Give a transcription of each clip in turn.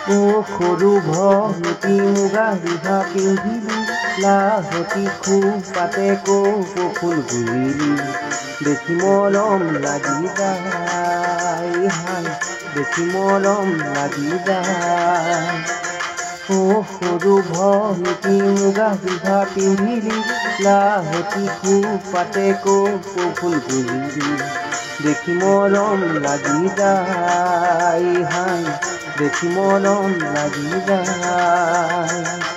ও সৰু ভটি মুগা ৰিহা পিন্ধিলি লাহতি খোপাতে কপৌ ফুল গুৰিলি দেখি মৰম লাগি যায় হাই দেখি মৰম লাগি যায় ও সৰু ভটি মুগা ৰিহা পিন্ধিলি লাহতি খোপাতে কপৌ ফুল গুৰিলি দেখি মৰম লাগি যায় হাই দেখি মৰম লাগি যায়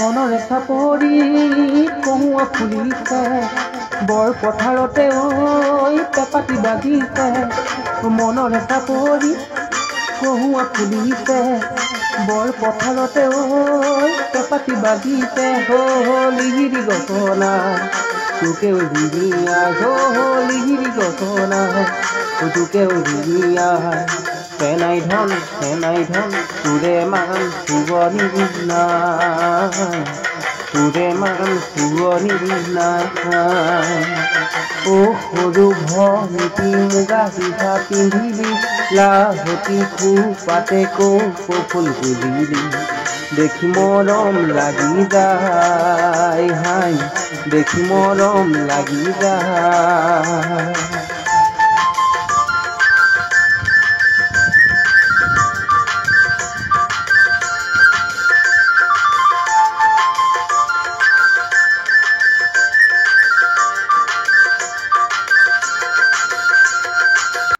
মনৰ চাপৰি কহুৱা ফুলিছে বৰ পথাৰতে ঐ পেপাতি বাজিছে মনৰ চাপৰি কহুৱা ফুলিছে বৰ পথাৰতে ঐ পেপাতি বাজিছে লিহিৰি গছনা তোকেও হিৰিয়াই লিহিৰি গছনা তোকেও হিৰিয়াই সেনাই ধন তোৰে মান শুৱনি নাই তোৰে মান শুৱনি নাই ও সৰু ভটি মুগা ৰিহা পিন্ধিলি লাহতি খোপাতে কপৌ ফুল গুৰিলি দেখি মৰম লাগি যায় হাই দেখি মৰম লাগি যায়